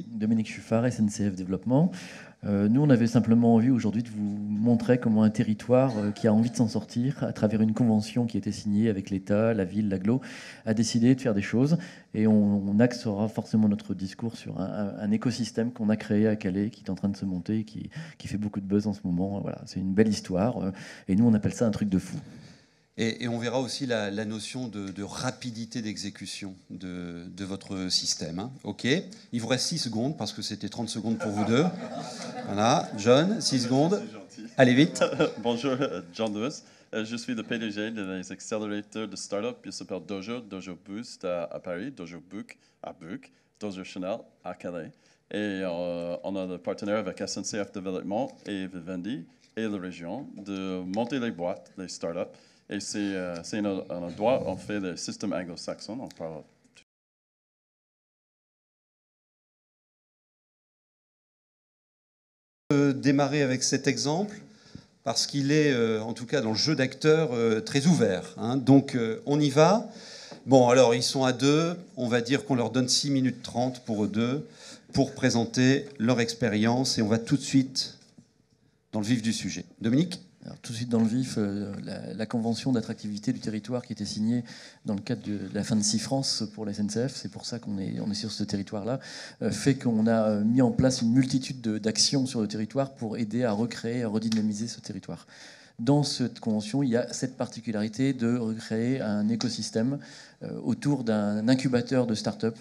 Dominique Chuffard, SNCF Développement. Nous, on avait simplement envie aujourd'hui de vous montrer comment un territoire qui a envie de s'en sortir, à travers une convention qui a été signée avec l'État, la ville, l'agglo, a décidé de faire des choses. Et on axera forcément notre discours sur un écosystème qu'on a créé à Calais, qui est en train de se monter, qui fait beaucoup de buzz en ce moment. Voilà, c'est une belle histoire. Et nous, on appelle ça un truc de fou. Et on verra aussi la notion de rapidité d'exécution de votre système. Hein. OK. Il vous reste 6 secondes, parce que c'était 30 secondes pour vous deux. Voilà. John, 6 secondes. Allez vite. Bonjour, John Lewis. Je suis le PDG des accélérateurs de start-up. Il s'appelle Dojo, Dojo Boost à Paris, Dojo Book à Buc, Dojo Chanel à Calais. Et on a le partenaire avec SNCF Développement et Vivendi et la région de monter les boîtes, les start-up. Et c'est un endroit, on fait le système anglo-saxon, on parle. Démarrer avec cet exemple, parce qu'il est, en tout cas dans le jeu d'acteurs, très ouvert. Hein. Donc, on y va. Bon, alors, ils sont à deux. On va dire qu'on leur donne 6 minutes 30 pour eux deux, pour présenter leur expérience. Et on va tout de suite dans le vif du sujet. Dominique ? Alors, tout de suite dans le vif, la convention d'attractivité du territoire qui était signée dans le cadre de la fin de Cifrance pour la SNCF, c'est pour ça qu'on est sur ce territoire-là, fait qu'on a mis en place une multitude d'actions sur le territoire pour aider à recréer, à redynamiser ce territoire. Dans cette convention, il y a cette particularité de recréer un écosystème autour d'un incubateur de start-up.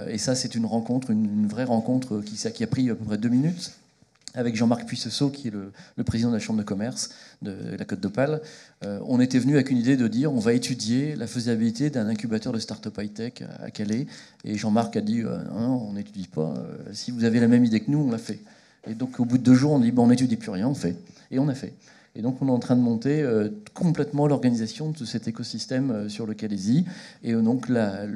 Et ça, c'est une rencontre, une vraie rencontre qui a pris à peu près 2 minutes, avec Jean-Marc Puissesseau, qui est le président de la Chambre de commerce de la Côte d'Opale. On était venu avec une idée de dire on va étudier la faisabilité d'un incubateur de start-up high-tech à Calais. Et Jean-Marc a dit non, on n'étudie pas. Si vous avez la même idée que nous, on l'a fait. Et donc au bout de 2 jours, on dit on n'étudie plus rien, on fait. Et on a fait. Et donc on est en train de monter complètement l'organisation de cet écosystème sur le Calaisis, et donc la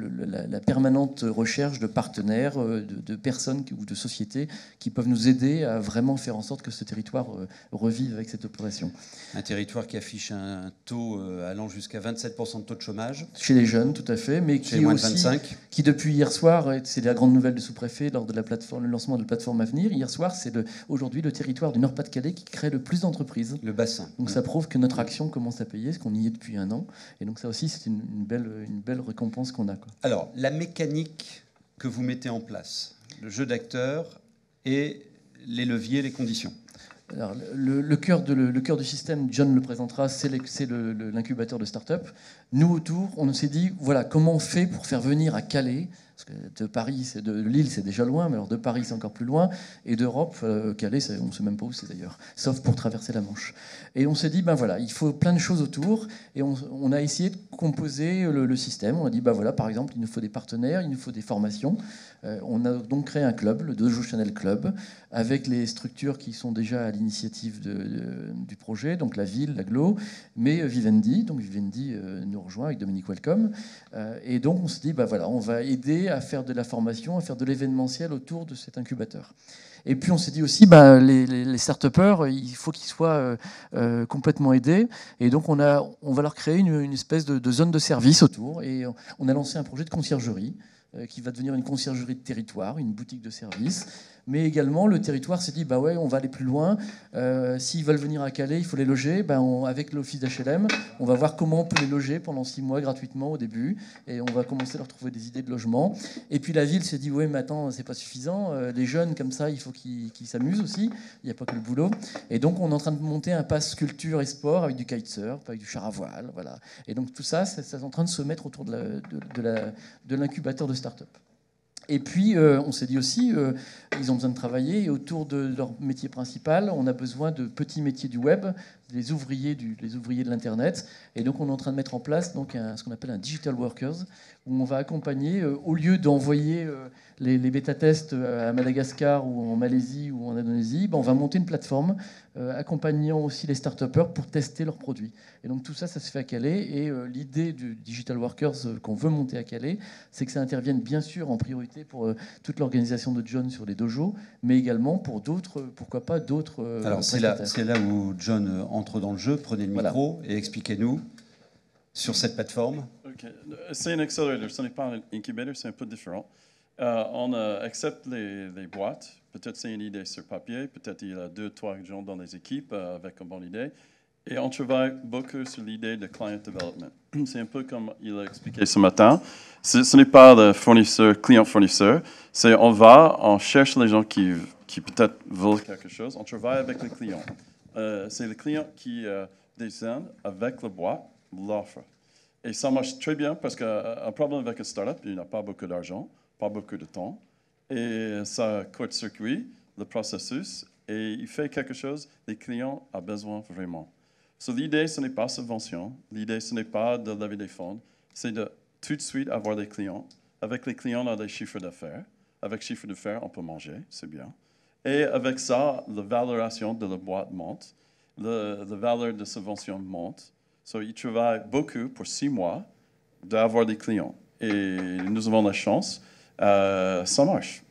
permanente recherche de partenaires, de personnes ou de sociétés qui peuvent nous aider à vraiment faire en sorte que ce territoire revive avec cette opération. Un territoire qui affiche un taux allant jusqu'à 27% de taux de chômage. Chez les jeunes, tout à fait, mais qui moins de 25. Qui depuis hier soir, c'est la grande nouvelle du sous-préfet lors de le lancement de la plateforme Avenir, hier soir, c'est aujourd'hui le territoire du Nord-Pas-de-Calais qui crée le plus d'entreprises. Le bassin. Donc ça prouve que notre action commence à payer, parce qu'on y est depuis 1 an. Et donc ça aussi, c'est une belle récompense qu'on a, quoi. Alors, la mécanique que vous mettez en place, le jeu d'acteurs et les leviers, les conditions. Alors, le cœur du système, John le présentera, c'est l'incubateur de start-up. Nous, autour, on s'est dit, voilà, comment on fait pour faire venir à Calais, parce que de Paris, de Lille, c'est déjà loin, mais alors de Paris, c'est encore plus loin, et d'Europe, Calais, on ne sait même pas où c'est d'ailleurs, sauf pour traverser la Manche. Et on s'est dit, ben voilà, il faut plein de choses autour, et on a essayé de composer le système. On a dit, ben voilà, par exemple, il nous faut des partenaires, il nous faut des formations. On a donc créé un club, le Dojo Chanel Club, avec les structures qui sont déjà à l'initiative du projet, donc la ville, l'agglo, mais Vivendi. Donc Vivendi nous rejoint avec Dominique Welcome. Et donc on se dit, bah voilà, on va aider à faire de la formation, à faire de l'événementiel autour de cet incubateur. Et puis on s'est dit aussi, bah, les start-upers, il faut qu'ils soient complètement aidés. Et donc on va leur créer une espèce de zone de service autour. Et on a lancé un projet de conciergerie qui va devenir une conciergerie de territoire, une boutique de service. Mais également, le territoire s'est dit, bah ouais, on va aller plus loin. S'ils veulent venir à Calais, il faut les loger. Avec l'office d'HLM, on va voir comment on peut les loger pendant 6 mois gratuitement au début. Et on va commencer à leur trouver des idées de logement. Et puis la ville s'est dit, ouais, mais attends, c'est pas suffisant. Les jeunes, comme ça, il faut qu'ils s'amusent aussi. Il n'y a pas que le boulot. Et donc, on est en train de monter un pass culture et sport avec du kitesurf, avec du char à voile. Voilà. Et donc, tout ça, c'est en train de se mettre autour de l'incubateur de start-up. Et puis, on s'est dit aussi, ils ont besoin de travailler. Et autour de leur métier principal, on a besoin de petits métiers du web, les ouvriers de l'Internet. Et donc, on est en train de mettre en place donc, ce qu'on appelle un Digital Workers, où on va accompagner, au lieu d'envoyer les bêta-tests à Madagascar ou en Malaisie ou en Indonésie, on va monter une plateforme accompagnant aussi les start-upers pour tester leurs produits. Et donc tout ça, ça se fait à Calais. Et l'idée du Digital Workers qu'on veut monter à Calais, c'est que ça intervienne bien sûr en priorité pour toute l'organisation de John sur les dojos, mais également pour d'autres, pourquoi pas d'autres. Alors c'est là où John entre dans le jeu. Prenez le micro et expliquez-nous sur cette plateforme. Okay. C'est un accélérateur, ce n'est pas un incubateur, c'est un peu différent. On accepte les boîtes. Peut-être c'est une idée sur papier, peut-être il y a 2-3 gens dans les équipes avec une bonne idée. Et on travaille beaucoup sur l'idée de client development. C'est un peu comme il a expliqué ce matin. Ce n'est pas le fournisseur, client-fournisseur. C'est on cherche les gens qui peut-être veulent quelque chose. On travaille avec les clients. C'est le client qui décide avec la boîte l'offre. Et ça marche très bien parce qu'un problème avec une startup, il n'a pas beaucoup d'argent, pas beaucoup de temps. Et ça court-circuit le processus et il fait quelque chose que les clients ont besoin vraiment. So, l'idée, ce n'est pas subvention. L'idée, ce n'est pas de lever des fonds. C'est de tout de suite avoir des clients. Avec les clients, on a des chiffres d'affaires. Avec chiffres d'affaires, on peut manger, c'est bien. Et avec ça, la valorisation de la boîte monte. La valeur de subvention monte. So, ils travaillent beaucoup pour 6 mois d'avoir des clients. Et nous avons la chance. Ça marche.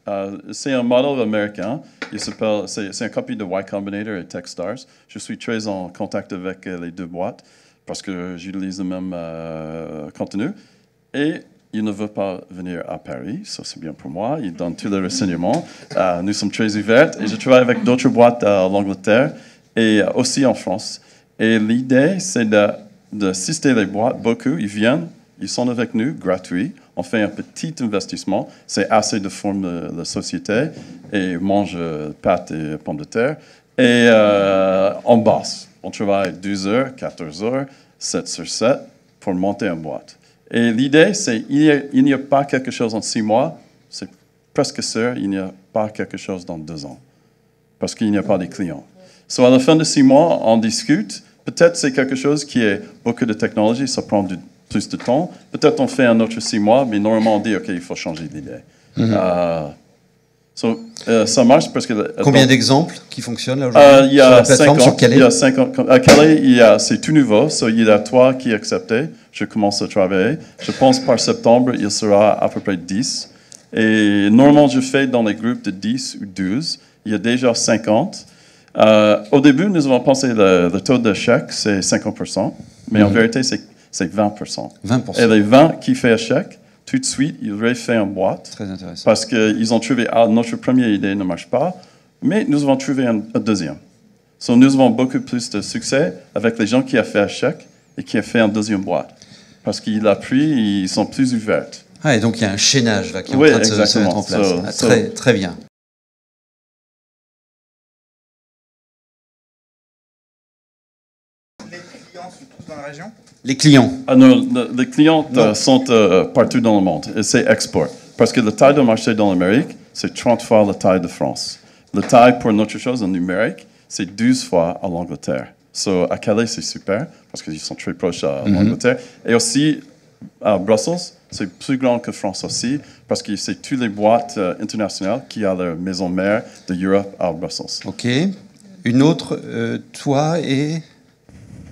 C'est un modèle américain. C'est une copie de Y Combinator et Techstars. Je suis très en contact avec les deux boîtes parce que j'utilise le même contenu. Et il ne veut pas venir à Paris. Ça, c'est bien pour moi. Il donne tous les renseignements. Nous sommes très ouverts. Et je travaille avec d'autres boîtes en Angleterre et aussi en France. Et l'idée, c'est d'assister les boîtes. Beaucoup, ils viennent, ils sont avec nous, gratuits. On fait un petit investissement. C'est assez de former la société et mange pâtes et pommes de terre. Et on bosse. On travaille 12 heures, 14 heures, 7 sur 7 pour monter une boîte. Et l'idée, c'est qu'il n'y a pas quelque chose en 6 mois. C'est presque sûr, il n'y a pas quelque chose dans 2 ans. Parce qu'il n'y a pas de clients. So, à la fin de 6 mois, on discute. Peut-être c'est quelque chose qui est beaucoup de technologie, ça prend plus de temps. Peut-être on fait un autre 6 mois, mais normalement on dit, OK, il faut changer d'idée. Ça marche parce que... Combien d'exemples qui fonctionnent là aujourd'hui il y a sur la plateforme, 50, sur Calais? Il y a 50. À Calais, c'est tout nouveau. Il y a 3 qui accepté. Je commence à travailler. Je pense par septembre, il sera à peu près 10. Et normalement, je fais dans les groupes de 10 ou 12. Il y a déjà 50. Au début, nous avons pensé que le taux d'échec, c'est 50%. Mais en vérité, c'est 20%. 20%. Et les 20 qui font échec, tout de suite, ils refont une boîte. Très intéressant. Parce qu'ils ont trouvé, notre première idée ne marche pas, mais nous avons trouvé un deuxième. So, nous avons beaucoup plus de succès avec les gens qui ont fait échec et qui ont fait une deuxième boîte. Parce qu'ils l'ont pris, ils sont plus ouverts. Ah, et donc il y a un chaînage là, qui est en train de se mettre en place. Très, très bien. Les clients sont tous dans la région? Les clients. Non, les clients sont partout dans le monde et c'est export. Parce que la taille de marché dans l'Amérique, c'est 30 fois la taille de France. La taille pour notre chose en numérique, c'est 12 fois à l'Angleterre. So, à Calais, c'est super parce qu'ils sont très proches à l'Angleterre. Et aussi, à Bruxelles, c'est plus grand que France aussi parce que c'est toutes les boîtes internationales qui ont leur maison mère de Europe à Bruxelles. OK. Une autre, toi et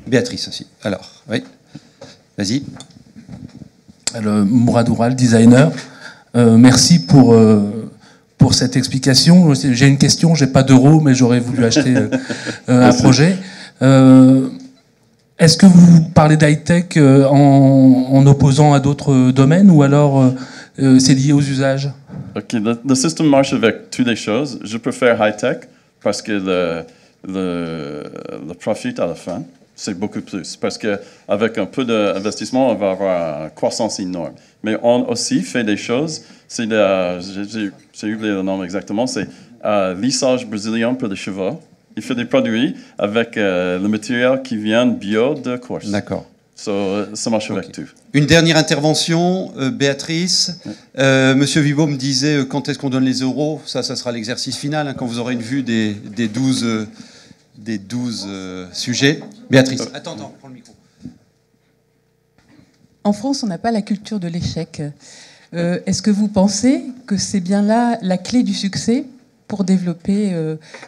Béatrice aussi. Alors, oui. Vas-y. Alors, Mourad Oural, designer. Merci pour cette explication. J'ai une question, j'ai pas d'euros, mais j'aurais voulu acheter un projet. Est-ce que vous parlez d'high-tech en opposant à d'autres domaines ou alors c'est lié aux usages? OK, le système marche avec toutes les choses. Je préfère high-tech parce que le profit à la fin, c'est beaucoup plus. Parce qu'avec un peu d'investissement, on va avoir une croissance énorme. Mais on aussi fait des choses, j'ai oublié le nom exactement, c'est lissage brésilien pour les chevaux. Il fait des produits avec le matériel qui vient bio de Corse. D'accord. Ça marche avec tout. Une dernière intervention, Béatrice. Monsieur Vibo me disait quand est-ce qu'on donne les euros. Ça sera l'exercice final, hein, quand vous aurez une vue des 12 sujets. Béatrice. Attends, prends le micro. En France, on n'a pas la culture de l'échec. Est-ce que vous pensez que c'est bien là la clé du succès pour développer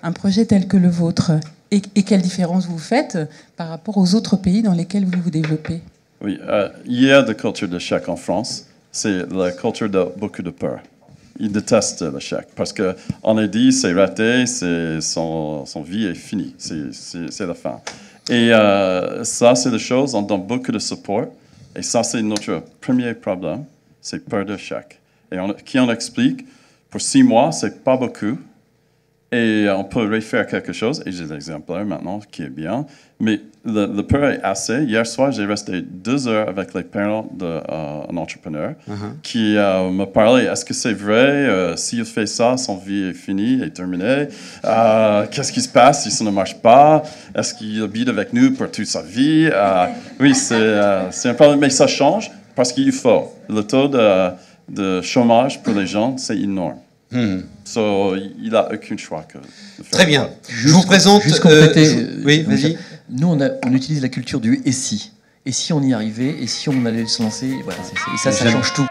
un projet tel que le vôtre? Et quelle différence vous faites par rapport aux autres pays dans lesquels vous vous développez? Oui, il y a de culture d'échec en France. C'est la culture de beaucoup de peur. Ils détestent l'échec parce qu'on a dit c'est raté, son vie est finie, c'est la fin. Et ça, c'est la chose, on donne beaucoup de support. Et ça, c'est notre premier problème, c'est peur d'échec. et qui on explique, pour 6 mois, c'est pas beaucoup, et on peut refaire quelque chose, et j'ai l'exemplaire maintenant qui est bien, mais le peu est assez. Hier soir, j'ai resté 2 heures avec les parents d'un entrepreneur qui me parlait, est-ce que c'est vrai, s'il fait ça, son vie est finie, est terminée, qu'est-ce qui se passe si ça ne marche pas, est-ce qu'il habite avec nous pour toute sa vie, oui, c'est un problème, mais ça change parce qu'il faut. Le taux de chômage pour les gens, c'est énorme. So, il n'a aucun choix que de faire. Très bien. Je vous présente... oui, vas-y. Nous, on utilise la culture du « et si ». Et si on y arrivait, et si on allait se lancer, voilà, et ça change tout.